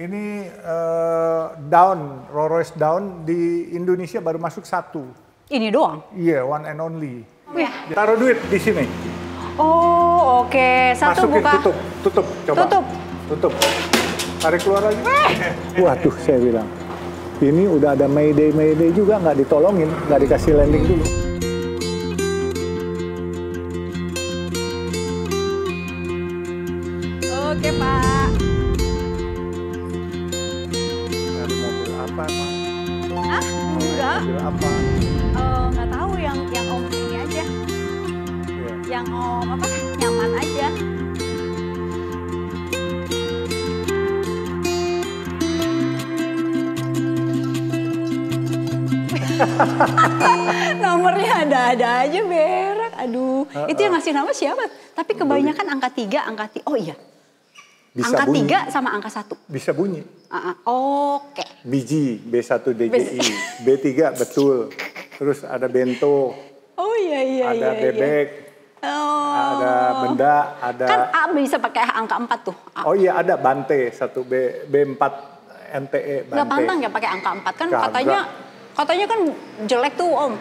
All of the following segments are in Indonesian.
Ini Rolls Royce Dawn di Indonesia baru masuk 1. Ini doang? Iya, one and only. Ya. Taruh duit di sini. Oh, oke. Satu masukin, buka. tutup, coba. Tutup. Tarik keluar lagi. Waduh, saya bilang. Ini udah ada Mayday juga, nggak ditolongin, nggak dikasih landing dulu. Oke, Pak. Dari mobil apa, Pak? Ah, enggak. Mobil apa? Nggak tahu yang Om ini aja. Iya. Yang Om apa? Nyaman aja. Nomornya ada-ada aja berak. Aduh, itu yang ngasih nama siapa? Tapi kebanyakan angka 3, oh iya. Bisa angka bunyi. 3 sama angka 1. Bisa bunyi. Oke. Biji, B1DJI, B3 betul. Terus ada bento, Oh iya. ada bebek, Oh. ada benda, ada... Kan A bisa pakai angka 4 tuh. A. Oh iya, ada Bante, B4 NTE Bante. Nggak pantang ya pakai angka 4 kan Kagak. katanya kan jelek tuh Om.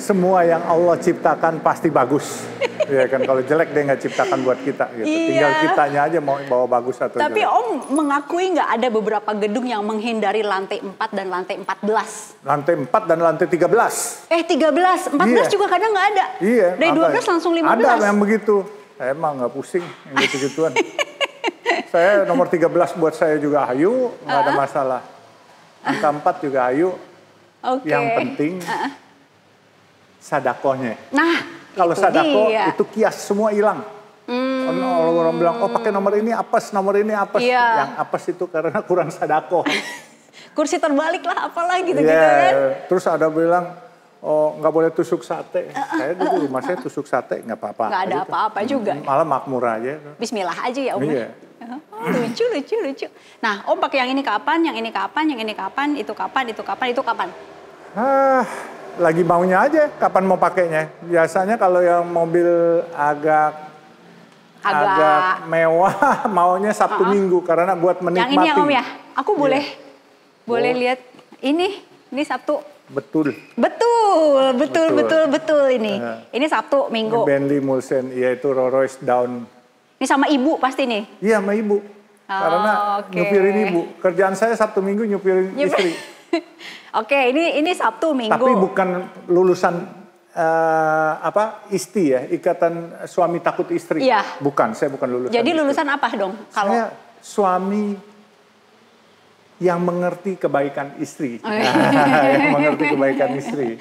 Semua yang Allah ciptakan pasti bagus. Ya kan, kalau jelek dia nggak ciptakan buat kita gitu. Iya. Tinggal kitanya aja mau bawa bagus atau Tapi jelek. Om mengakui nggak ada beberapa gedung yang menghindari lantai 4 dan lantai 14? Lantai 4 dan lantai 13. 13, 14 Iya. juga kadang nggak ada. Iya. Dari 12 langsung 15. Ada yang begitu. Saya emang nggak pusing yang gitu-gituan. Saya nomor 13 buat saya juga ayu, nggak ada masalah. Angka 4 juga ayu. Oke. Yang penting sadakohnya. Nah, Kalau itu sadako dia. itu kias semua hilang. Orang bilang, oh pakai nomor ini apes, nomor ini apes. Iya. Yang apes itu karena kurang sadako. Kursi terbalik lah, apalah gitu-gitu Iya. kan. Terus ada bilang, oh nggak boleh tusuk sate. Saya dulu rumah saya tusuk sate nggak apa-apa. Nggak ada Gitu. apa-apa juga. Malah makmur aja. Bismillah aja ya Om. Iya. Oh, lucu. Nah, Om pakai yang ini kapan, yang ini kapan, yang ini kapan, itu kapan, itu kapan, itu kapan? Lagi maunya aja, kapan mau pakainya. Biasanya kalau yang mobil agak mewah, maunya Sabtu Minggu karena buat menikmati. Yang ini ya Om ya? Aku boleh lihat ini Sabtu. Betul. Betul ini. Ini Sabtu, Minggu. Bentley Mulsanne, yaitu Rolls Royce Dawn. Ini sama ibu pasti nih? Iya, sama ibu. Karena nyupirin ibu. Kerjaan saya Sabtu Minggu nyupirin istri. Oke, ini Sabtu, Minggu. Tapi bukan lulusan ISTI ya, Ikatan Suami Takut Istri. Iya. Bukan, saya bukan lulusan. Jadi istri. lulusan apa dong? Saya suami yang mengerti kebaikan istri. Yang mengerti kebaikan istri.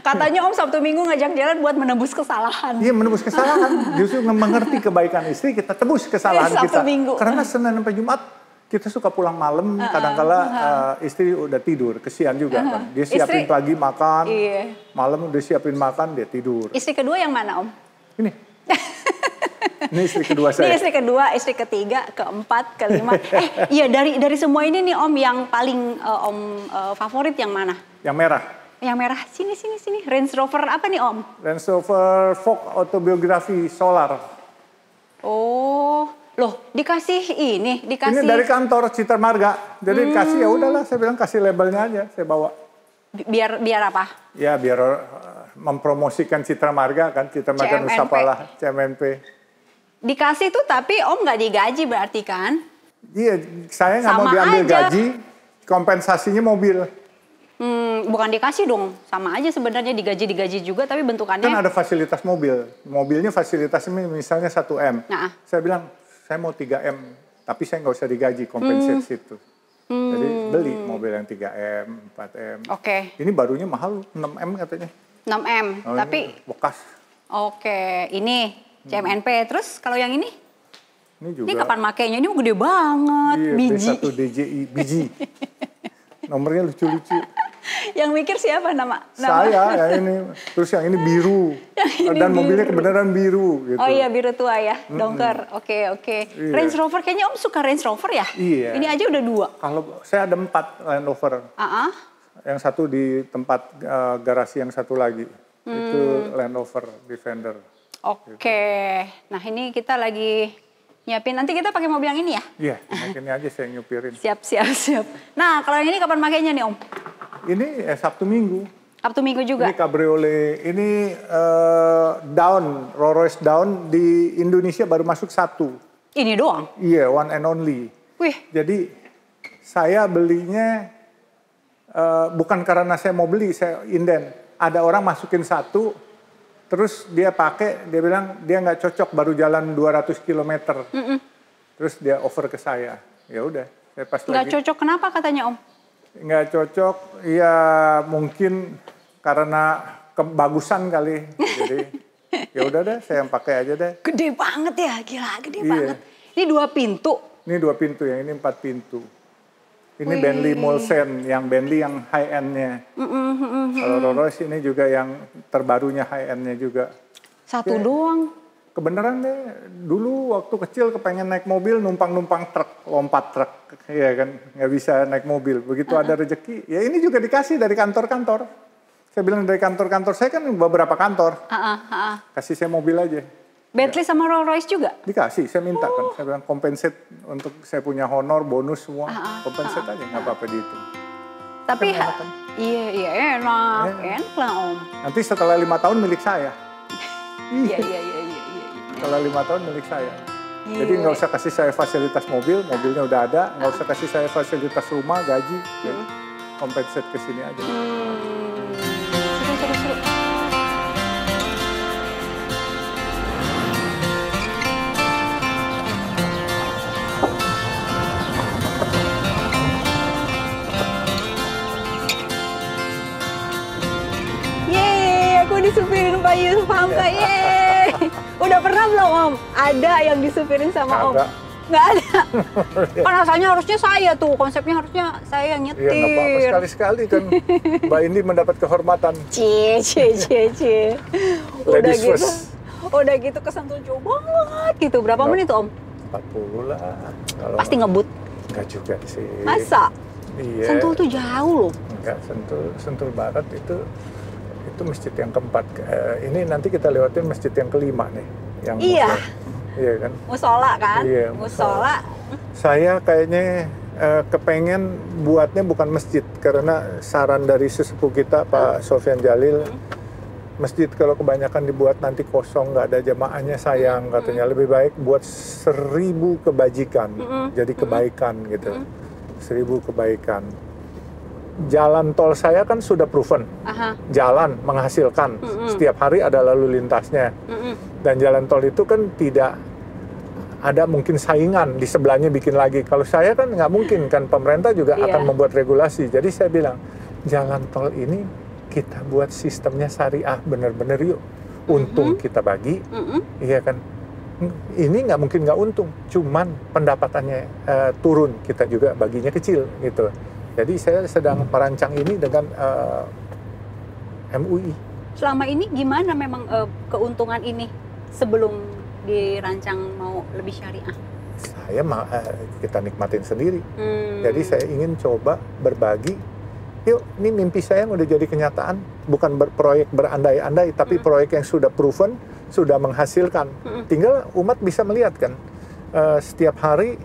Katanya Om Sabtu Minggu ngajak jalan buat menebus kesalahan. Iya, menebus kesalahan. Justru mengerti kebaikan istri, kita tebus kesalahan Sabtu kita. Minggu. Karena Senin sampai Jumat kita suka pulang malam, kadangkala istri udah tidur, kesian juga kan. Dia siapin pagi makan, malam udah siapin makan, dia tidur. Istri kedua yang mana Om? Ini. Ini istri kedua saya. Ini istri kedua, istri ketiga, keempat, kelima. Iya dari semua ini nih Om, yang paling Om favorit yang mana? Yang merah. Yang merah, sini. Range Rover apa nih Om? Range Rover Vogue Autobiography Solar. Oh, loh dikasih ini, Ini dari kantor Citra Marga. Jadi dikasih ya udahlah, saya bilang kasih labelnya aja, saya bawa. Biar apa? Ya biar mempromosikan Citra Marga kan, Citra Marga CMNP. Nusapala, CMNP. Dikasih tuh tapi Om nggak digaji berarti kan? Iya, saya nggak mau Sama diambil aja. gaji, kompensasinya mobil. Bukan dikasih dong, sama aja sebenarnya digaji juga tapi bentukannya. Kan ada fasilitas mobil, mobilnya fasilitasnya misalnya 1M. Nah. Saya bilang, saya mau 3M, tapi saya nggak usah digaji, kompensasi itu. Jadi beli mobil yang 3M, 4M. Oke. Ini barunya mahal, 6M katanya. 6M, Oh, tapi ini bekas. oke, ini CMNP. Terus kalau yang ini? Ini juga. Ini kapan makainya? Ini gede banget, Iya, biji. B1DJI, biji. Nomornya lucu-lucu. Yang mikir siapa nama? Saya, ya ini. Terus yang ini biru. Dan mobilnya kebenaran biru. Gitu. Oh iya, biru tua ya, dongker. Oke. Iya. Range Rover, kayaknya Om suka Range Rover ya? Iya. Ini aja udah 2. Kalau saya ada 4 Land Rover. Yang satu di tempat garasi yang satu lagi. Itu Land Rover Defender. Oke. Nah ini kita lagi Nyiapin, nanti kita pakai mobil yang ini ya? Iya, ini aja saya nyupirin. Siap. Nah, kalau yang ini kapan makainya nih Om? Ini Sabtu Minggu. Sabtu Minggu juga? Ini cabriolet, ini Dawn, Rolls Royce Dawn di Indonesia baru masuk 1. Ini doang? Iya, one and only. Wih. Jadi saya belinya bukan karena saya mau beli, saya inden. Ada orang masukin 1, terus dia pakai, dia bilang dia nggak cocok, baru jalan 200 km. Terus dia offer ke saya. Ya udah, saya pas nggak cocok kenapa katanya Om? Nggak cocok, ya mungkin karena kebagusan kali. Jadi ya udah deh, saya yang pakai aja deh. Gede banget ya, gila gede banget. Ini 2 pintu. Ini 2 pintu, yang ini 4 pintu. Ini Bentley Molson, yang Bentley yang high end-nya. Kalau Rolls Royce ini juga yang terbarunya high end-nya juga. 1 doang. Kebenaran deh, dulu waktu kecil kepengen naik mobil, numpang truk, lompat truk, ya kan, nggak bisa naik mobil. Begitu ada rezeki, ya ini juga dikasih dari kantor-kantor. Saya bilang dari kantor-kantor, saya kan beberapa kantor, kasih saya mobil aja. Bentley sama Rolls Royce juga? Dikasih, saya minta kan, saya bilang kompensate untuk saya punya honor, bonus semua, kompensate aja, nggak apa-apa dihitung. Tapi iya enak lah Om. Nanti setelah 5 tahun milik saya. Iya. Setelah 5 tahun milik saya. Jadi nggak usah kasih saya fasilitas mobil, mobilnya udah ada. Nggak usah kasih saya fasilitas rumah, gaji. Jadi kompensate ke sini aja. Seru. Yeay, aku disupirin Pak Yusuf Hamka, yeay. Udah pernah belum Om? Ada yang disupirin sama Om? Nggak ada. Kan asalnya harusnya saya tuh, konsepnya harusnya saya yang nyetir. Iya, nggak apa-apa, sekali-sekali kan Mbak Indi mendapat kehormatan. Cie. Udah gitu kesentuh jauh banget gitu. Berapa menit Om? 40 lah. Pasti ngebut? Enggak juga sih. Masa? Iya. Sentul tuh jauh loh. Enggak, Sentul Barat itu masjid yang keempat. Ini nanti kita lewatin masjid yang kelima nih. Yang iya. Iya kan? Musola kan? Iya, musola. Saya kayaknya kepengen buatnya bukan masjid, karena saran dari sesepuh kita Pak Sofyan Jalil, masjid kalau kebanyakan dibuat nanti kosong, nggak ada jamaahnya, sayang katanya. Lebih baik buat 1000 kebajikan, jadi kebaikan gitu. 1000 kebaikan. Jalan tol saya kan sudah proven, jalan menghasilkan, setiap hari ada lalu lintasnya. Dan jalan tol itu kan tidak ada mungkin saingan di sebelahnya bikin lagi. Kalau saya kan nggak mungkin kan, pemerintah juga akan membuat regulasi. Jadi saya bilang, jalan tol ini kita buat sistemnya syariah bener-bener yuk. Untung kita bagi, iya kan. Ini nggak mungkin nggak untung, cuman pendapatannya turun, kita juga baginya kecil gitu. Jadi saya sedang merancang ini dengan MUI. Selama ini gimana memang keuntungan ini sebelum dirancang mau lebih syariah? Saya kita nikmatin sendiri. Jadi saya ingin coba berbagi. Yuk, ini mimpi saya yang udah jadi kenyataan. Bukan proyek berandai-andai, tapi proyek yang sudah proven, sudah menghasilkan. Tinggal umat bisa melihat kan, setiap hari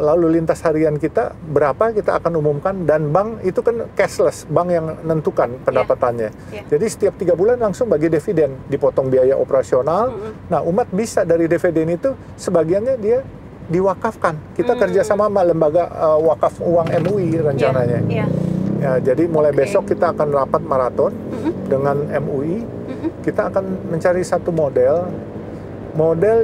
lalu lintas harian kita berapa kita akan umumkan, dan bank itu kan cashless, bank yang menentukan pendapatannya. Jadi setiap 3 bulan langsung bagi dividen, dipotong biaya operasional. Nah, umat bisa dari dividen itu sebagiannya dia diwakafkan. Kita kerjasama sama lembaga wakaf uang MUI rencananya. Ya, jadi mulai besok kita akan rapat maraton dengan MUI. Kita akan mencari satu model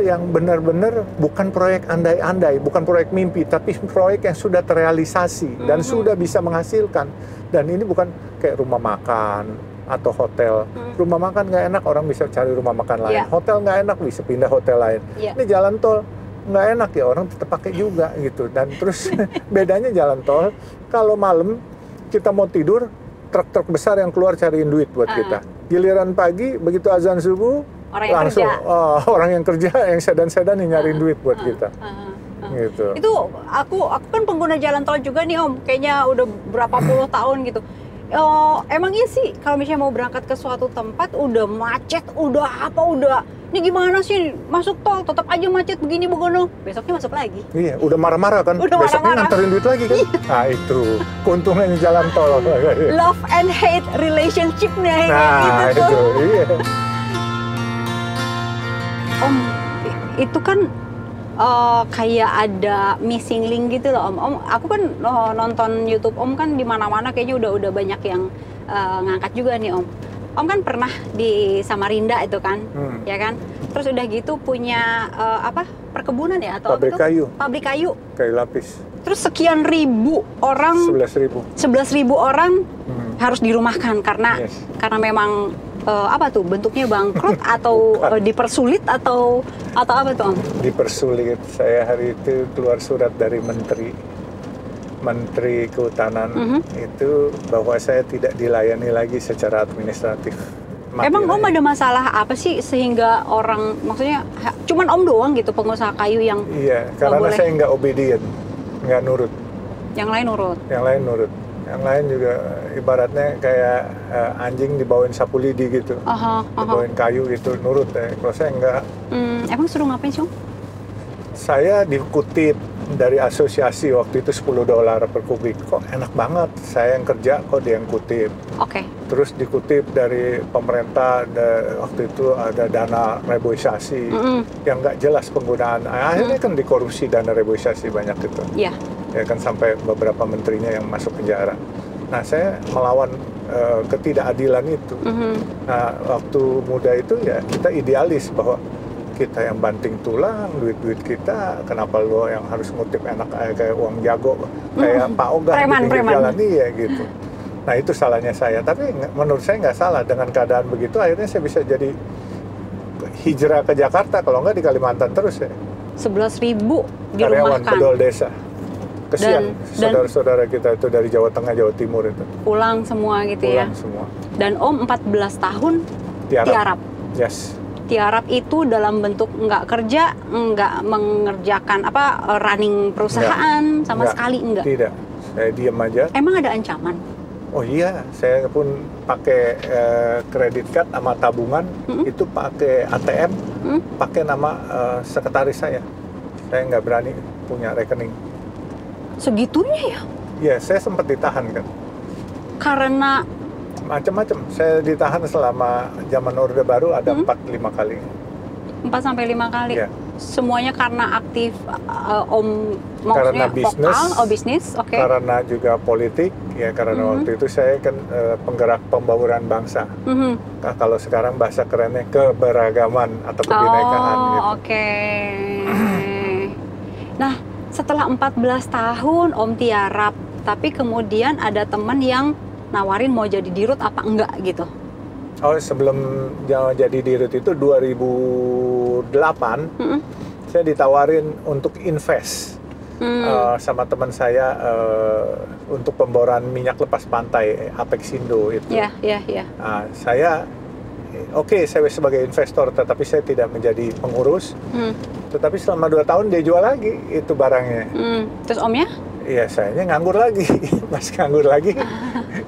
yang benar-benar bukan proyek andai-andai, bukan proyek mimpi, tapi proyek yang sudah terrealisasi dan sudah bisa menghasilkan. Dan ini bukan kayak rumah makan atau hotel. Rumah makan nggak enak, orang bisa cari rumah makan lain. Hotel nggak enak, bisa pindah hotel lain. Ini jalan tol nggak enak ya, orang tetap pakai juga gitu. Dan terus bedanya jalan tol, kalau malam kita mau tidur, truk-truk besar yang keluar cariin duit buat kita. Giliran pagi, begitu azan subuh, langsung orang yang kerja, yang sedan-sedan yang nyariin duit buat kita. Gitu. Itu aku kan pengguna jalan tol juga nih Om, kayaknya udah berapa puluh tahun gitu. Emang iya sih kalau misalnya mau berangkat ke suatu tempat udah macet, udah ini gimana sih masuk tol tetap aja macet begini begono. Besoknya masuk lagi. Iya, udah marah-marah kan. Udah besoknya marah-marah. nganterin duit lagi kan. Nah itu keuntungannya jalan tol. Love and hate relationship-nya Nah gitu itu, tuh. iya. Om, itu kan kayak ada missing link gitu loh Om. Om, aku kan nonton YouTube Om kan di mana-mana kayaknya udah banyak yang ngangkat juga nih Om. Om kan pernah di Samarinda itu kan, ya kan? Terus udah gitu punya perkebunan ya atau Pabrik kayu. Pabrik kayu. Kayu lapis. Terus sekian ribu orang, 11.000 orang harus dirumahkan karena memang bentuknya bangkrut atau dipersulit atau apa tuh Om? Dipersulit. Saya hari itu keluar surat dari Menteri Kehutanan itu bahwa saya tidak dilayani lagi secara administratif. Emang Om ada masalah apa sih sehingga orang, maksudnya cuman Om doang gitu pengusaha kayu yang Iya, karena saya nggak obedient, nggak nurut. Yang lain nurut? Yang lain nurut. Yang lain juga ibaratnya kayak anjing dibawain sapu lidi gitu. Dibawain kayu gitu, nurut ya. Kalau saya nggak. Emang suruh ngapain sih Om? Saya dikutip dari asosiasi waktu itu $10 per kubik. Kok enak banget, saya yang kerja kok dia yang kutip. Oke. Terus dikutip dari pemerintah, waktu itu ada dana reboisasi yang nggak jelas penggunaan. Akhirnya kan dikorupsi dana reboisasi banyak itu. Iya. Ya kan sampai beberapa menterinya yang masuk penjara. Nah saya melawan ketidakadilan itu. Nah waktu muda itu ya kita idealis bahwa kita yang banting tulang, duit-duit kita, kenapa lo yang harus ngutip enak kayak uang jago, kayak Pak Ogah di pinggir jalan, iya gitu. Nah itu salahnya saya, tapi menurut saya nggak salah. Dengan keadaan begitu akhirnya saya bisa jadi hijrah ke Jakarta, kalau nggak di Kalimantan terus ya. 11.000 dirumahkan. Karyawan bedol desa. Kesian saudara-saudara kita itu dari Jawa Tengah, Jawa Timur itu. Pulang semua gitu ya? Pulang semua. Dan Om 14 tahun tiarap? Yes. Tiarap itu dalam bentuk nggak kerja, nggak mengerjakan running perusahaan sama sekali enggak? Tidak, saya diam aja. Emang ada ancaman? Oh iya, saya pun pakai kredit card sama tabungan, itu pakai ATM, pakai nama sekretaris saya. Saya nggak berani punya rekening. Segitunya ya? Iya, saya sempat ditahan kan. Karena? Macam-macam. Saya ditahan selama zaman Orde Baru ada 4-5 kali. 4-5 kali? Ya. Semuanya karena aktif Om, karena maksudnya bisnis, vokal, bisnis, oke. Karena juga politik, ya karena waktu itu saya kan penggerak pembauran bangsa. Nah, kalau sekarang bahasa kerennya keberagaman atau kebinekaan gitu. Oke. Nah, setelah 14 tahun Om tiarap, tapi kemudian ada teman yang nawarin mau jadi dirut apa enggak gitu? Oh, sebelum jadi dirut itu 2008, saya ditawarin untuk invest sama teman saya untuk pemboran minyak lepas pantai Apexindo itu. Iya. Nah, saya saya sebagai investor, tetapi saya tidak menjadi pengurus. Tetapi selama 2 tahun dia jual lagi itu barangnya. Terus Omnya? Iya, sayanya nganggur lagi, masih nganggur lagi.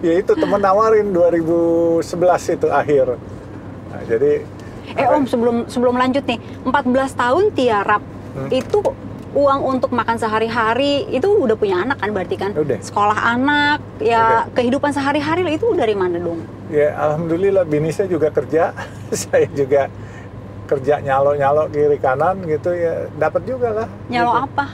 Ya itu temen nawarin 2011 itu akhir. Nah, jadi Om, sebelum lanjut nih, 14 tahun tiarap itu uang untuk makan sehari-hari itu udah punya anak kan berarti kan? Udah. Sekolah anak, ya kehidupan sehari-hari itu dari mana dong? Ya alhamdulillah bini saya juga kerja, saya juga kerja nyalo-nyalo kiri kanan gitu ya, dapat juga lah. Nyalo gitu. apa?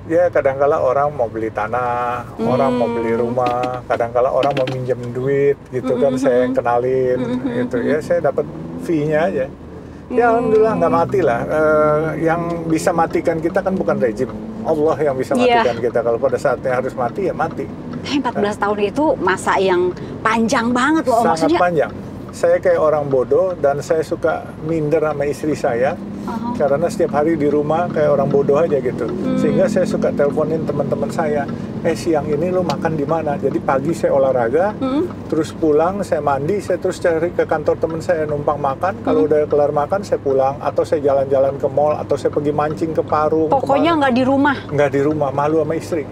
Ya kadang-kala orang mau beli tanah, orang mau beli rumah, kadang-kala orang mau minjem duit gitu kan, saya yang kenalin gitu ya, saya dapat fee-nya aja. Ya alhamdulillah nggak mati lah. Yang bisa matikan kita kan bukan rejim, Allah yang bisa matikan kita. Kalau pada saatnya harus mati ya mati. 14 tahun itu masa yang panjang banget loh. Sangat maksudnya panjang. Saya kayak orang bodoh dan saya suka minder sama istri saya karena setiap hari di rumah kayak orang bodoh aja gitu. Sehingga saya suka teleponin teman-teman saya, siang ini lo makan di mana? Jadi pagi saya olahraga, terus pulang saya mandi, saya terus cari ke kantor teman saya numpang makan. Kalau udah kelar makan saya pulang, atau saya jalan-jalan ke mall, atau saya pergi mancing ke Parung. Pokoknya nggak di rumah? Nggak di rumah, malu sama istri.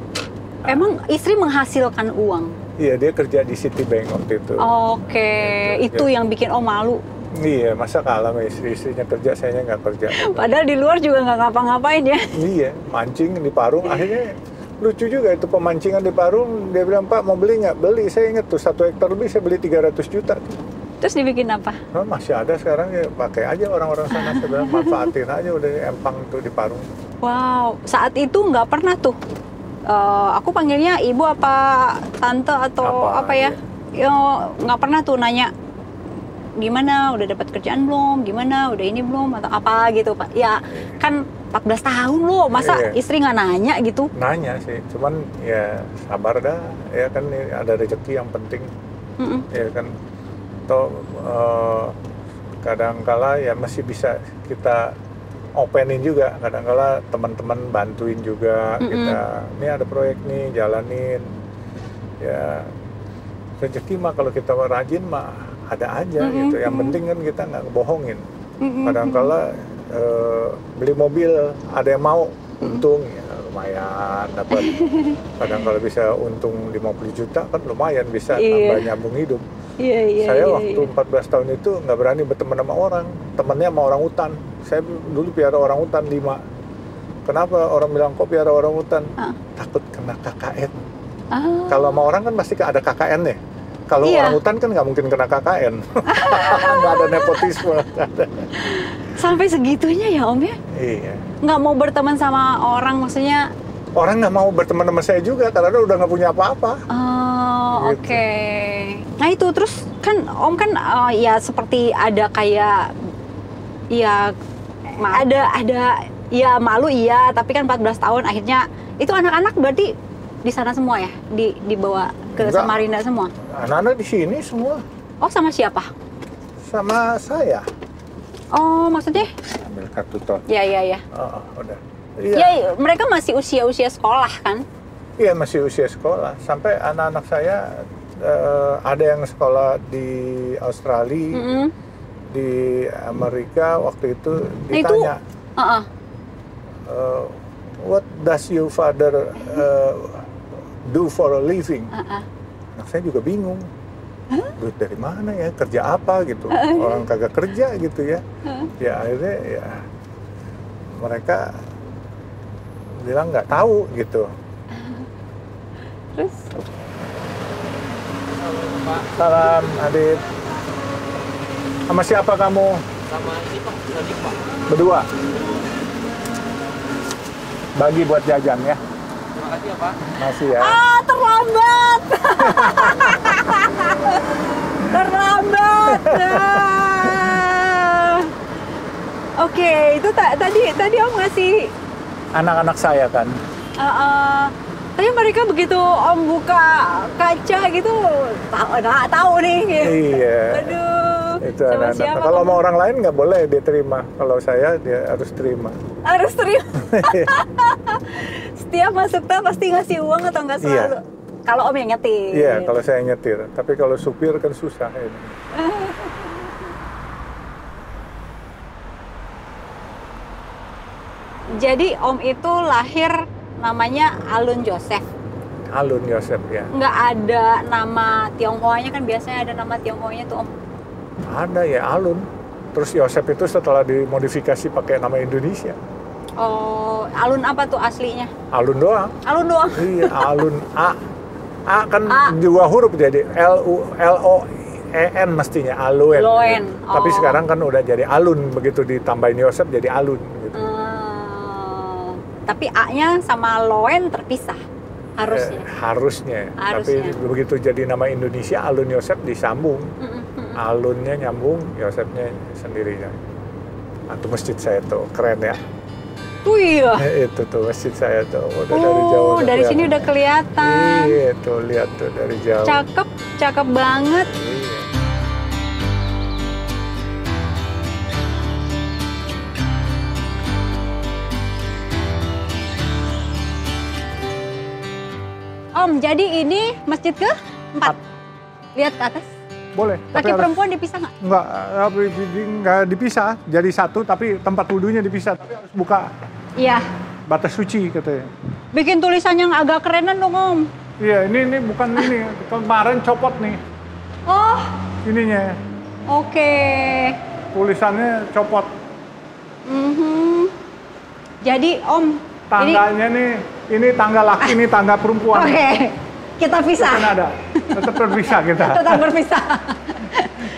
Emang istri menghasilkan uang? Iya, dia kerja di Citibank waktu itu. Oke, itu yang bikin Om malu? Iya, masa kalah sama istri-istrinya kerja, sayanya nggak kerja. Padahal di luar juga nggak ngapa-ngapain ya. Iya, mancing di Parung. Akhirnya lucu juga itu pemancingan di Parung. Dia bilang, Pak mau beli nggak? Beli. Saya ingat tuh 1 hektar lebih saya beli 300 juta. Terus dibikin apa? Nah, masih ada sekarang ya, pakai aja orang-orang sana. Saya bilang manfaatin aja udah empang tuh di Parung. Wow, saat itu nggak pernah tuh. Aku panggilnya ibu apa tante atau apa ya? Ya nggak pernah tuh nanya gimana, udah dapat kerjaan belum, gimana, udah ini belum, atau apa gitu Pak. Ya kan 14 tahun loh, masa istri nggak nanya gitu? Nanya sih, cuman ya sabar dah, ya kan ada rezeki yang penting. Ya kan, toh kadangkala ya masih bisa kita openin juga, kadangkala teman-teman bantuin juga, kita, ini ada proyek nih, jalanin. Ya rezeki mah kalau kita rajin mah ada aja gitu. Yang penting kan kita nggak ngebohongin. Kadang-kala beli mobil ada yang mau, untung ya lumayan dapat. Kadang-kala bisa untung 50 juta kan lumayan, bisa tambah nyambung hidup. Saya waktu 14 tahun itu nggak berani berteman sama orang. Temennya sama orang hutan. Saya dulu piara orang hutan 5. Kenapa orang bilang kok piara orang hutan? Takut kena KKN. Kalau sama orang kan pasti ada KKN nih. Kalau orang hutan kan nggak mungkin kena KKN. Nggak ada nepotisme. Sampai segitunya ya Om ya? Iya. Nggak mau berteman sama orang, maksudnya? Orang nggak mau berteman sama saya juga karena udah nggak punya apa-apa. Oh, gitu. Oke. Nah itu terus kan Om kan ya seperti ada kayak ya ada ya malu iya, tapi kan 14 tahun akhirnya itu anak-anak berarti di sana semua ya, dibawa ke Samarinda semua. Anak-anak di sini semua. Oh, sama siapa? Sama saya. Oh, maksudnya? Ambil kartu tol. Iya. Udah. Iya. Ya, mereka masih usia sekolah kan? Iya, masih usia sekolah. Sampai anak-anak saya ada yang sekolah di Australia, di Amerika. Waktu itu ditanya, what does your father do for a living? Anak saya juga bingung. Duit dari mana ya? Kerja apa gitu? Orang kagak kerja gitu ya. Ya akhirnya ya mereka bilang nggak tahu gitu. Terus? Salam Adit. Sama siapa kamu? Sama ini Pak, Nadik Pak. Berdua. Bagi buat jajan ya. Terima kasih ya Pak. Masih ya. Terlambat. Terlambat. Oke, itu tadi Om ngasih Anak-anak saya kan. tapi mereka begitu Om buka kaca gitu, tahu nih. Iya. Aduh. Itu anak-anak. Kalau mau orang lain nggak boleh dia terima. Kalau saya dia harus terima. Harus terima. Setiap masuk tol pasti ngasih uang atau nggak selalu? Iya. Kalau Om yang nyetir. Iya, kalau saya nyetir. Tapi kalau supir kan susah. Jadi Om itu lahir namanya Alun Joseph. Alun Joseph ya. Nggak ada nama Tionghoanya kan, biasanya ada nama Tionghoanya tuh Om. Ada ya Alun. Terus Joseph itu setelah dimodifikasi pakai nama Indonesia. Oh, Alun apa tuh aslinya? Alun doang. Alun doang. Iya, Alun A. A kan dua huruf jadi L-O-E-N mestinya Aluen. Loen. Gitu. Tapi sekarang kan udah jadi Alun, begitu ditambahin Joseph jadi Alun gitu. Tapi A-nya sama Loen terpisah harusnya. Tapi begitu jadi nama Indonesia Alun Joseph disambung. Alunnya nyambung, Josephnya sendirinya. Itu masjid saya tuh keren ya. Tuh iya. Itu tuh masjid saya tuh udah dari jauh. Dari sini udah kelihatan. Iya tuh lihat tuh dari jauh. Cakep banget. Iya. Om, jadi ini masjid ke-4. Lihat ke atas. Boleh. Laki perempuan dipisah nggak? Nggak dipisah. Jadi satu, tapi tempat wudhunya dipisah. Tapi harus buka. Iya. Batas suci katanya. Bikin tulisan yang agak kerenan dong Om. Iya, ini bukan ini. Kemarin copot nih. Oh. Ininya. Oke. tulisannya copot. Jadi Om, tangganya ini tangga laki, ini tangga perempuan. Oke, kita pisah. Kan ada, tetap berpisah kita. Tetap berpisah.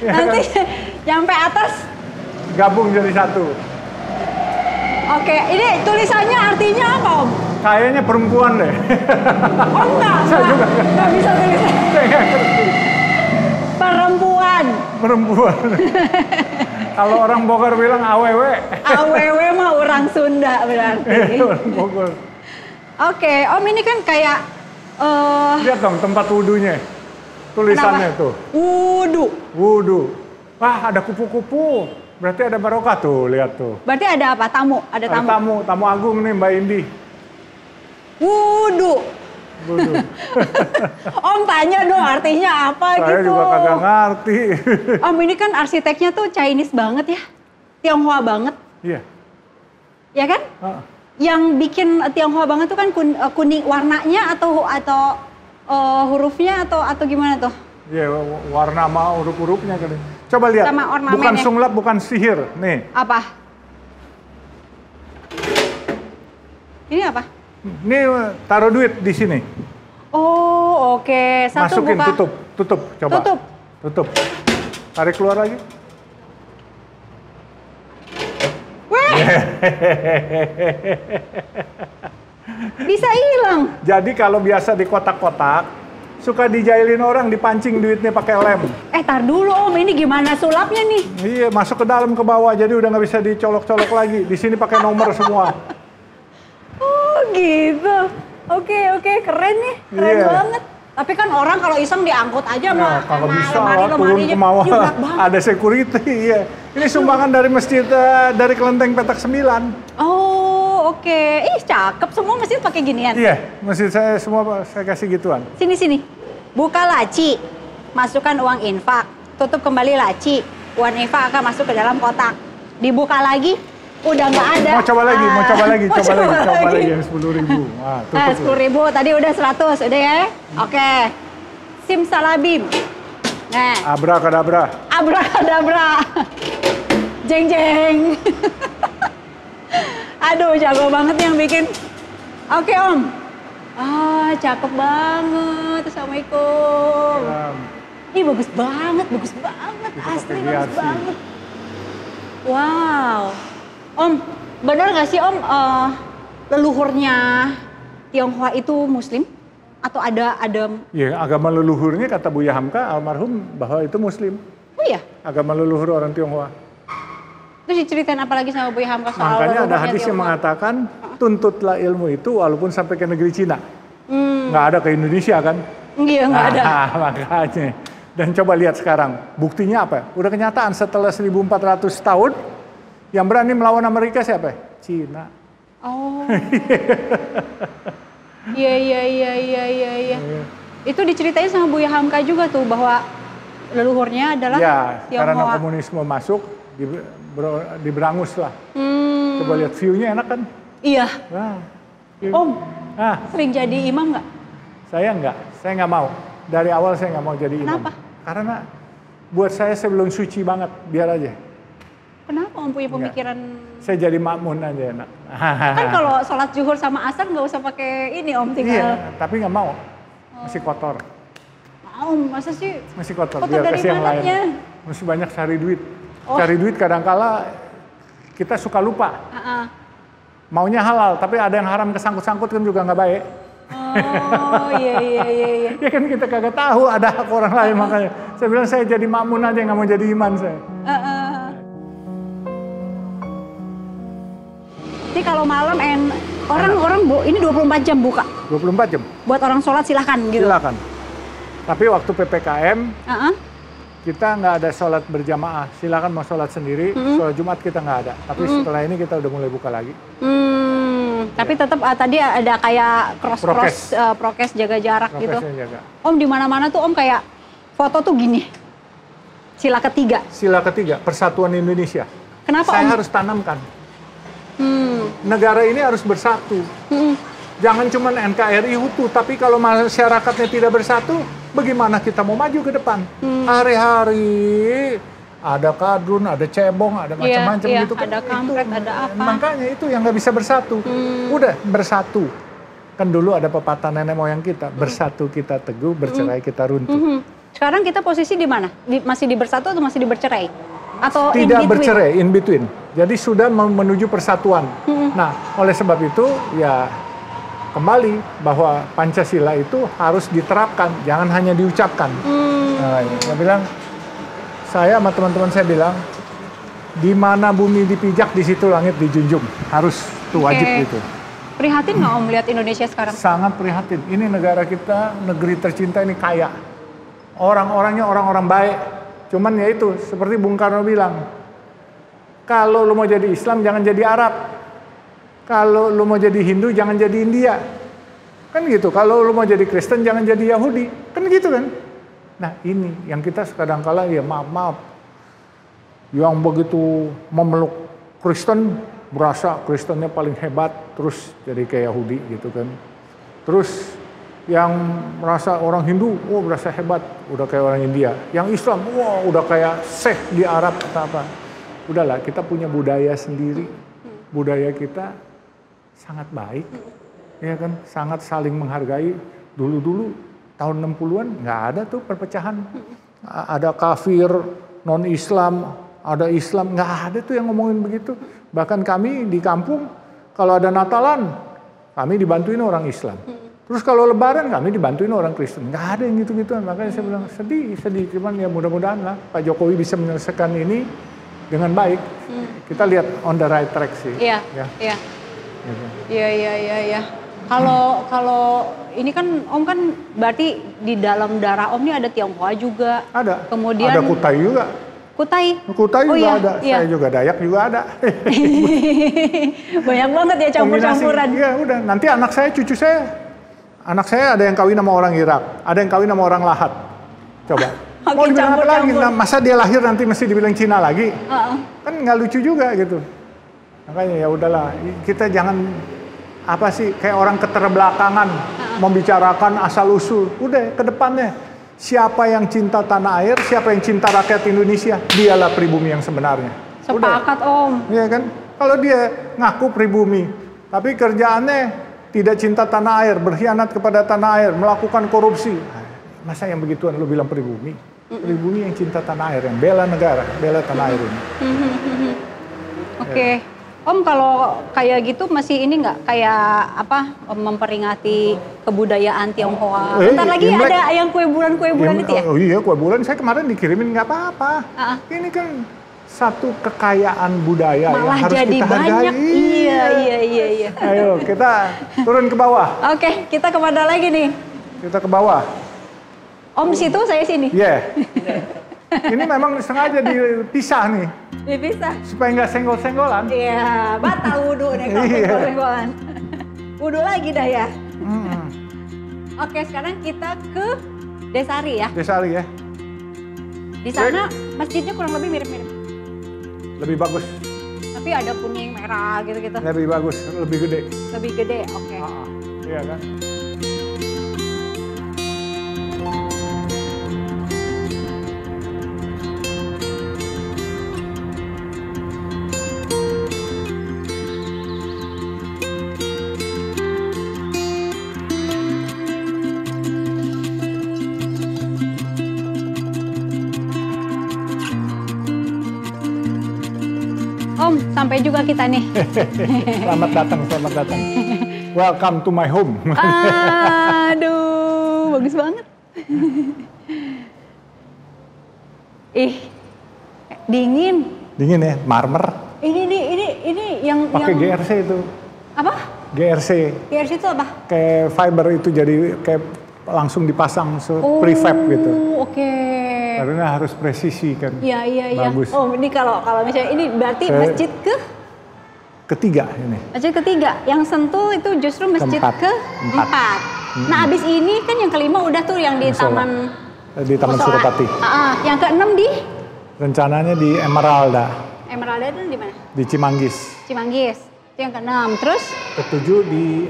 Nanti nyampe atas gabung jadi satu. Oke, ini tulisannya artinya apa Om? Kayaknya perempuan deh. Oh enggak, enggak bisa tulisan. Perempuan. Kalau orang Bogor bilang awewe. Awewe mah orang Sunda berarti. Orang Bogor. Oke, Om ini kan kayak lihat dong tempat wudhunya. Tulisannya kenapa? tuh. Wudhu. Wah, ada kupu-kupu. Berarti ada barokah tuh, lihat tuh. Berarti ada apa? Ada tamu agung nih Mbak Indi. Wudhu. Om tanya dong artinya apa Saya gitu. juga kagak ngerti. Om ini kan arsiteknya tuh Chinese banget ya. Tionghoa banget. Iya. Ya kan? Yang bikin Tionghoa banget tuh kan kuning warnanya atau hurufnya atau gimana tuh? Iya, warna sama huruf-hurufnya kali. Coba lihat. Sama ornamennya. Bukan sulap, bukan sihir. Nih. Apa? Ini apa? Ini taruh duit di sini. Oh, oke. Satu masukin, buka. tutup. Coba. Tutup. Tarik keluar lagi. Weh. Bisa hilang. Jadi kalau biasa di kotak-kotak, suka dijailin orang, dipancing duitnya pakai lem. Tar dulu Om, ini gimana sulapnya nih? Iya, masuk ke dalam ke bawah, jadi udah nggak bisa dicolok-colok lagi. Di sini pakai nomor semua. Oh gitu. Oke, keren nih, keren banget. Tapi kan orang kalau iseng diangkut aja mah. Kalau bisa turun ke bawah, ada security. Iya. Ini sumbangan dari masjid, dari Kelenteng Petak 9. Oh, oke. Ih, cakep, semua masjid pakai ginian. Iya, masjid saya semua saya kasih gituan. Sini. Buka laci, masukkan uang infak, tutup kembali laci. Uang infak akan masuk ke dalam kotak. Dibuka lagi, udah nggak ada. Mau coba lagi yang 10.000. Nah, 10.000, tadi udah 100, udah ya? Oke. Simsalabim. Nah. Abrakadabra. Jeng. Aduh, jago banget yang bikin. Oke, Om. Cakep banget. Assalamualaikum. Ih, bagus banget. Asli bagus banget. Wow. Om, benar nggak sih Om, leluhurnya Tionghoa itu Muslim? Atau ada? Ya, agama leluhurnya kata Buya Hamka almarhum bahwa itu Muslim. Oh iya? Agama leluhur orang Tionghoa. Terus diceritain apa lagi sama Buya Hamka soal makanya ada hadis Tionghoa? yang mengatakan tuntutlah ilmu itu walaupun sampai ke negeri Cina. Nggak ada ke Indonesia kan? Iya, nggak ada. Makanya. Dan coba lihat sekarang, buktinya apa? Udah kenyataan setelah 1.400 tahun, yang berani melawan Amerika siapa? Cina. Oh. Iya. Itu diceritain sama Buya Hamka juga tuh bahwa leluhurnya adalah Tionghoa. Karena komunisme masuk, diberangus lah. Coba lihat view-nya enak kan? Iya. Om, sering jadi imam nggak? Saya nggak mau. Dari awal saya nggak mau jadi imam. Kenapa? Karena buat saya belum suci banget, biar aja. Kenapa Om punya pemikiran? Saya jadi makmun aja enak. Kan kalau sholat zuhur sama asar nggak usah pakai ini Om, tinggal. Iya, tapi nggak mau. Masih kotor. Om, masa sih? Masih kotor, biar biar kasih yang lain. mananya? Masih banyak cari duit. Cari duit kadang-kala kita suka lupa. Maunya halal, tapi ada yang haram kesangkut-sangkut kan juga nggak baik. Oh iya. Ya kan kita kagak tahu ada hak orang lain, makanya saya bilang saya jadi makmun aja, nggak mau jadi iman saya. Jadi kalau malam orang ini 24 jam buka. 24 jam. Buat orang sholat silahkan gitu. Silakan. Tapi waktu PPKM kita nggak ada sholat berjamaah. Silakan mau sholat sendiri. Sholat Jumat kita nggak ada. Tapi setelah ini kita udah mulai buka lagi. Tapi tetap tadi ada kayak prokes jaga jarak gitu. Jaga. Om di mana-mana tuh Om kayak foto tuh gini. Sila ketiga. Persatuan Indonesia. Kenapa Saya Om? harus tanamkan. Negara ini harus bersatu. Jangan cuma NKRI utuh, tapi kalau masyarakatnya tidak bersatu, bagaimana kita mau maju ke depan? Hari-hari ada kadrun, ada cebong, ada macam-macam gitu kan. Ada kampret, ada apa. Makanya itu yang nggak bisa bersatu. Udah bersatu. Kan dulu ada pepatah nenek moyang kita, bersatu kita teguh, bercerai kita runtuh. Sekarang kita posisi di mana? Masih di bersatu atau masih di bercerai? Atau tidak bercerai, in between. Jadi sudah menuju persatuan. Nah, oleh sebab itu ya kembali bahwa Pancasila itu harus diterapkan, jangan hanya diucapkan. Nah, saya bilang, saya sama teman-teman saya bilang, di mana bumi dipijak, di situ langit dijunjung. Harus, itu wajib gitu. Prihatin nggak Om lihat Indonesia sekarang? Sangat prihatin. Ini negara kita, negeri tercinta ini kaya. Orang-orangnya orang-orang baik. Cuman ya itu, seperti Bung Karno bilang, kalau lu mau jadi Islam jangan jadi Arab. Kalau lu mau jadi Hindu jangan jadi India. Kan gitu. Kalau lu mau jadi Kristen jangan jadi Yahudi. Kan gitu kan. Nah ini yang kita kadang-kala ya maaf. Yang begitu memeluk Kristen, berasa Kristennya paling hebat, terus jadi kayak Yahudi gitu kan. Terus yang merasa orang Hindu, berasa hebat, udah kayak orang India. Yang Islam, udah kayak Syekh di Arab atau apa. Udahlah, kita punya budaya sendiri. Budaya kita sangat baik, ya kan, sangat saling menghargai. Dulu-dulu tahun 60-an nggak ada tuh perpecahan. Ada kafir, non-Islam, ada Islam, nggak ada tuh yang ngomongin begitu. Bahkan kami di kampung, kalau ada Natalan, kami dibantuin orang Islam. Terus kalau Lebaran, kami dibantuin orang Kristen. Nggak ada yang gitu-gituan. Makanya saya bilang, sedih. Cuman ya mudah-mudahan lah Pak Jokowi bisa menyelesaikan ini dengan baik. Kita lihat on the right track sih. Iya. Kalau ini kan Om kan berarti di dalam darah Om ini ada Tionghoa juga. Ada. Kemudian ada Kutai juga. Kutai juga ada. Saya juga Dayak juga ada. Banyak banget ya campur-campuran. Iya udah. Nanti anak saya, cucu saya. Anak saya ada yang kawin sama orang Irak. Ada yang kawin sama orang Lahat. Coba. Mau dibilang apa lagi? Nah, masa dia lahir nanti mesti dibilang Cina lagi? Kan nggak lucu juga gitu. Makanya ya udahlah. Kita jangan apa sih kayak orang keterbelakangan membicarakan asal usul. Udah ke depannya. Siapa yang cinta tanah air, siapa yang cinta rakyat Indonesia, dialah pribumi yang sebenarnya. Sepakat Om. Iya kan? Kalau dia ngaku pribumi, tapi kerjaannya tidak cinta tanah air, berkhianat kepada tanah air, melakukan korupsi. Masa yang begituan lu bilang pribumi? Pribumi yang cinta tanah air, yang bela negara, bela tanah air ini. Oke. Om kalau kayak gitu masih ini nggak kayak apa memperingati kebudayaan Tionghoa? Bentar lagi Imlek. Ada yang kue bulan itu ya? Oh iya, kue bulan saya kemarin dikirimin nggak apa-apa. Ini kan satu kekayaan budaya malah yang harus jadi kita hargai. Banyak. Iya. Ayo kita turun ke bawah. Oke, kita kemana lagi nih? Kita ke bawah. Om situ, saya sini. Iya. Ini memang sengaja dipisah nih. Dipisah? Supaya nggak senggol-senggolan. Iya, batal wudhu nih kalau senggol-senggolan. Wudhu lagi dah ya. Oke, sekarang kita ke Desari ya. Desari ya. Di sana masjidnya kurang lebih mirip-mirip. Lebih bagus. Tapi ada kuning, merah gitu-gitu. Lebih bagus, lebih gede. Lebih gede, oke. Iya kan. Om, sampai juga kita nih. Selamat datang. Welcome to my home. Aduh, bagus banget. Dingin. Dingin ya, marmer. Ini yang pakai GRC itu. Apa? GRC. GRC itu apa? Kayak fiber itu jadi kayak langsung dipasang prefab gitu. Oke. Karena harus presisi kan. Iya. Bagus. Oh, ini kalau misalnya ini berarti masjid ketiga ini. Masjid ketiga. Yang Sentul itu justru masjid keempat. Nah, abis ini kan yang kelima udah tuh yang di Taman Suropati. Yang keenam di? Rencananya di Emeralda. Emeralda itu di mana? Di Cimanggis. Itu yang keenam. Terus? Ketujuh di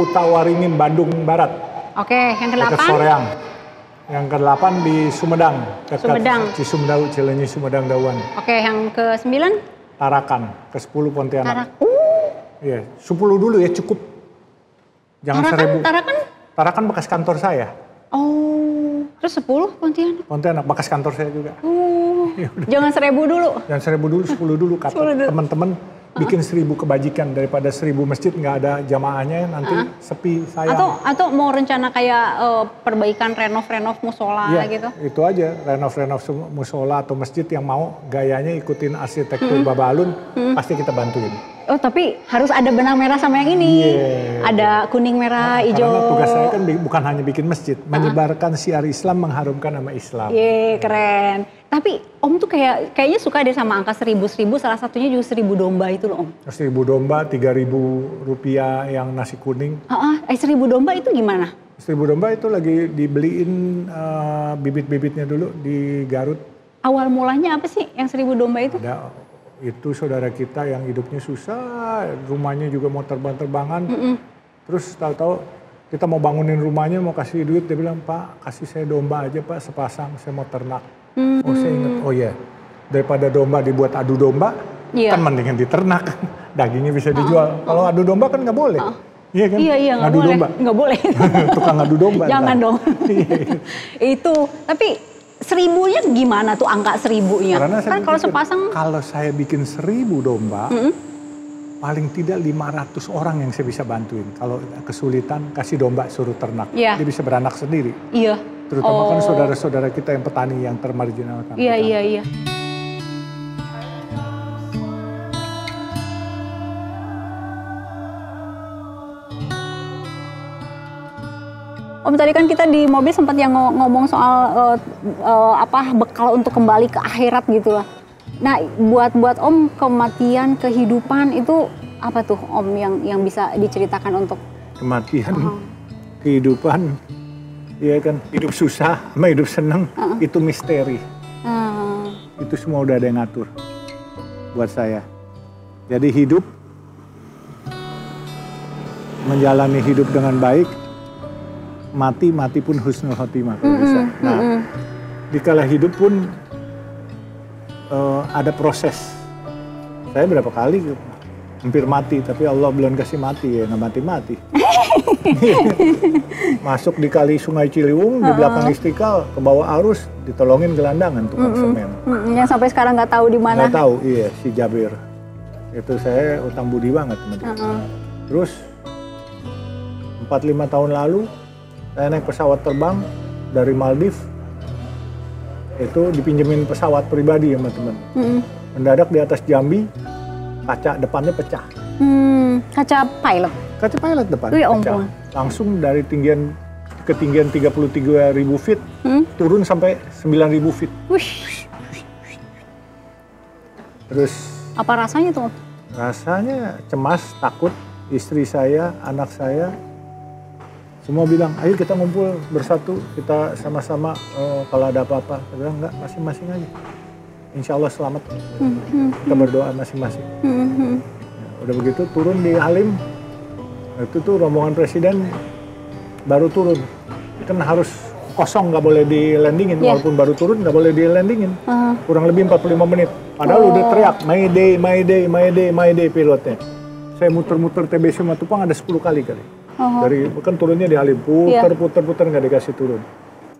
Kutawaringin, Bandung Barat. Oke, yang ke-8? Soreang. Yang ke-8 di Sumedang, dekat Sumedang. Cisumdawu, Cileunyi, Sumedang Dauan. Oke, yang ke-9? Tarakan, ke-10 Pontianak. Iya, 10 dulu ya cukup. Jangan Tarakan, 1000. Tarakan? Tarakan bekas kantor saya. Oh, terus 10 Pontianak? Pontianak bekas kantor saya juga. Jangan 1000 dulu. Jangan 1000 dulu, 10 dulu kata 10 dulu. teman-teman. Bikin 1000 kebajikan daripada 1000 masjid nggak ada jamaahnya nanti sepi sayang. Atau mau rencana kayak perbaikan renov musola gitu? Itu aja renov musola atau masjid yang mau gayanya ikutin arsitektur Babalun pasti kita bantuin. Oh tapi harus ada benang merah sama yang ini. Ada kuning merah hijau. Karena tugas saya kan bukan hanya bikin masjid, menyebarkan syiar Islam, mengharumkan nama Islam. Keren. Tapi Om tuh kayaknya suka deh sama angka 1000, salah satunya juga 1000 domba itu loh Om. 1000 domba, 3.000 rupiah yang nasi kuning. 1000 domba itu gimana? 1000 domba itu lagi dibeliin bibit-bibitnya dulu di Garut. Awal mulanya apa sih yang 1000 domba itu? Ada, itu saudara kita yang hidupnya susah, rumahnya juga mau terbang-terbangan. Terus tahu-tahu kita mau bangunin rumahnya, mau kasih duit, dia bilang, Pak kasih saya domba aja Pak sepasang, saya mau ternak. Oh saya ingat, oh ya daripada domba dibuat adu domba, kan mendingan diternak, dagingnya bisa dijual. Kalau adu domba kan nggak boleh. Iya kan? Iya nggak boleh. Nggak boleh. Tukang adu domba. Jangan dong. Itu, tapi 1000-nya gimana tuh angka 1000-nya? Karena kan kalau sepasang. Kalau saya bikin 1000 domba, paling tidak 500 orang yang saya bisa bantuin. Kalau kesulitan kasih domba suruh ternak, dia bisa beranak sendiri. Iya. Terutama kan saudara-saudara kita yang petani yang termarginalkan. Iya. Om tadi kan kita di mobil sempat yang ngomong soal bekal untuk kembali ke akhirat gitu lah. Nah buat Om kematian, kehidupan itu apa tuh Om yang bisa diceritakan untuk kematian, kehidupan, ya kan hidup susah sama hidup seneng itu misteri. Itu semua udah ada yang ngatur buat saya. Jadi hidup, menjalani hidup dengan baik. Mati pun husnul khotimah kalau bisa. Nah, dikala hidup pun ada proses. Saya berapa kali hampir mati, tapi Allah belum kasih mati ya, nggak mati. Masuk di kali Sungai Ciliwung di belakang Istiqlal, ke bawah arus, ditolongin gelandangan tukang semen. Yang sampai sekarang nggak tahu di mana. Nggak tahu, iya si Jabir. Itu saya utang budi banget sama dia. Terus 4-5 tahun lalu saya naik pesawat terbang dari Maldives, itu dipinjemin pesawat pribadi sama teman. Mendadak di atas Jambi, kaca depannya pecah. Kaca pilot? Kaca pilot depan pecah. Langsung dari ketinggian 33.000 feet, turun sampai 9.000 feet. Terus apa rasanya tuh? Rasanya cemas, takut, istri saya, anak saya, semua bilang, ayo kita ngumpul bersatu, kita sama-sama kalau ada apa-apa. Saya bilang, enggak, masing-masing aja. Insya Allah selamat. Kita berdoa masing-masing. Udah begitu turun di Halim, itu tuh rombongan presiden baru turun. Kan harus kosong, nggak boleh di landingin. Walaupun baru turun, nggak boleh di landingin. Kurang lebih 45 menit. Padahal udah teriak, Mayday, Mayday, Mayday, Mayday pilotnya. Saya muter-muter TBC Matupang ada 10 kali. Dari kan turunnya di Halim, puter nggak dikasih turun.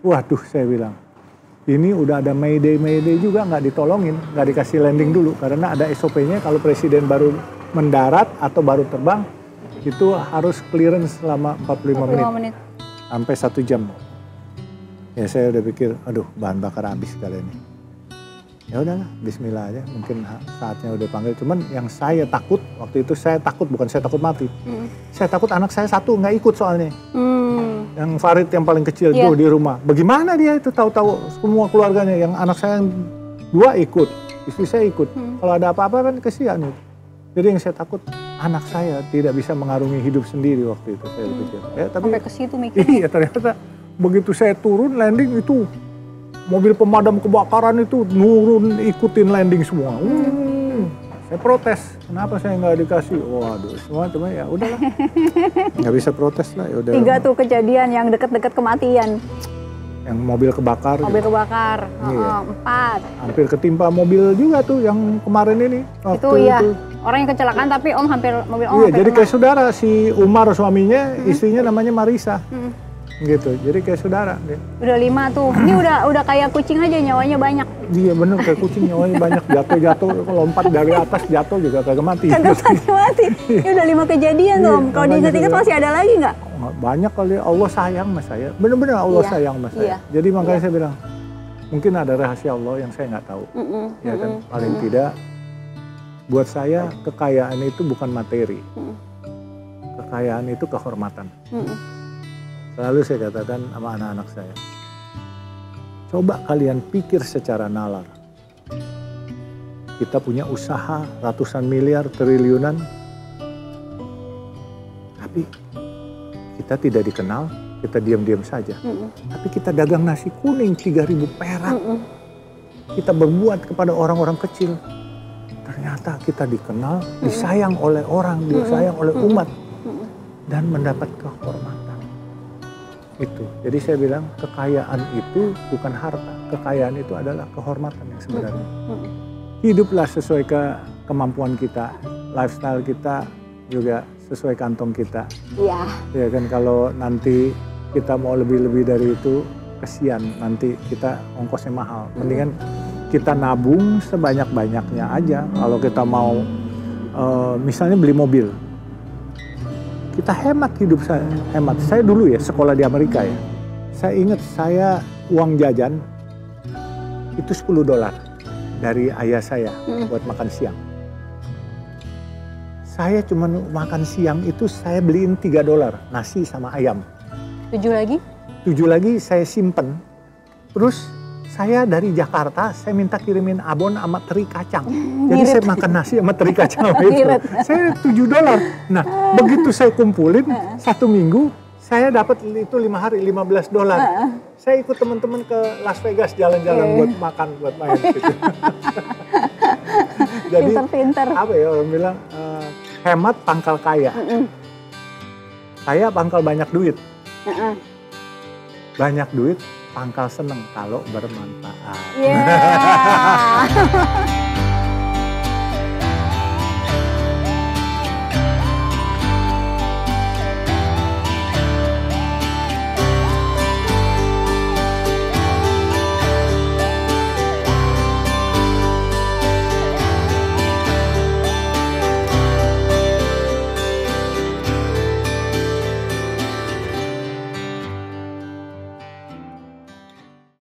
Waduh, saya bilang, ini udah ada Mayday juga nggak ditolongin, nggak dikasih landing dulu karena ada SOP-nya kalau presiden baru mendarat atau baru terbang itu harus clearance selama 45 menit sampai 1 jam. Ya saya udah pikir, aduh bahan bakar habis kali ini. Ya udahlah, bismillah aja. Mungkin saatnya udah panggil. Cuman yang saya takut waktu itu, saya takut, bukan saya takut mati. Saya takut anak saya satu nggak ikut soalnya. Yang Farid yang paling kecil tuh di rumah. Bagaimana dia itu tahu-tahu semua keluarganya. Yang anak saya yang 2 ikut, istri saya ikut. Kalau ada apa-apa kan kesian itu. Jadi yang saya takut anak saya tidak bisa mengarungi hidup sendiri waktu itu. Saya pikir. Ya, tapi sampai ke situ mikirnya. Iya ternyata begitu saya turun landing itu. Mobil pemadam kebakaran itu nurun ikutin landing semua. Saya protes, kenapa saya nggak dikasih? Waduh, semua cuma ya udahlah, nggak bisa protes lah. Ya udah. 3 tuh kejadian yang deket-deket kematian. yang mobil kebakar. Mobil kebakar, Iya. 4. Hampir ketimpa mobil juga tuh yang kemarin ini. Itu iya, orang yang kecelakaan tapi Om mobil Om Iya, hampir jadi kena. kayak saudara, si Umar suaminya, istrinya namanya Marisa. Gitu, jadi kayak saudara. Udah 5 tuh, ini udah kayak kucing aja nyawanya banyak. Iya bener, kayak kucing nyawanya banyak, jatuh, lompat dari atas jatuh juga kagak mati. Kagak mati. Ini udah 5 kejadian tuh Om, kalau diingat-ingat masih ada lagi nggak? Banyak kali, Allah sayang sama saya, bener-bener Allah sayang sama saya. Iya. Jadi makanya saya bilang, mungkin ada rahasia Allah yang saya nggak tahu. Ya kan, paling tidak buat saya kekayaan itu bukan materi. Kekayaan itu kehormatan. Selalu saya katakan sama anak-anak saya, coba kalian pikir secara nalar. Kita punya usaha ratusan miliar, triliunan, tapi kita tidak dikenal, kita diam-diam saja. Tapi kita dagang nasi kuning 3.000 perak. Kita berbuat kepada orang-orang kecil. Ternyata kita dikenal, disayang oleh orang, disayang oleh umat. Dan mendapat kehormatan. Itu. Jadi saya bilang kekayaan itu bukan harta. Kekayaan itu adalah kehormatan yang sebenarnya. Hiduplah sesuai kemampuan kita. Lifestyle kita juga sesuai kantong kita. Iya. Ya kan, kalau nanti kita mau lebih-lebih dari itu, kesian nanti kita ongkosnya mahal. Mendingan kita nabung sebanyak-banyaknya aja. Kalau kita mau misalnya beli mobil, kita hemat hidup saya. Hemat. Saya dulu ya sekolah di Amerika ya. Saya ingat saya uang jajan itu $10 dari ayah saya buat makan siang. Saya cuma makan siang itu saya beliin $3, nasi sama ayam. 7 lagi? 7 lagi saya simpen. Terus saya dari Jakarta, saya minta kirimin abon sama teri kacang. Jadi saya makan nasi sama teri kacang sama itu. Saya $7. Nah, begitu saya kumpulin 1 minggu, saya dapat itu 5 hari $15. Saya ikut teman-teman ke Las Vegas jalan-jalan buat makan, buat main gitu. Jadi Pinter-pinter. apa ya orang bilang, hemat pangkal kaya. Kaya pangkal banyak duit. Banyak duit pangkal seneng kalau bermanfaat. Yeah.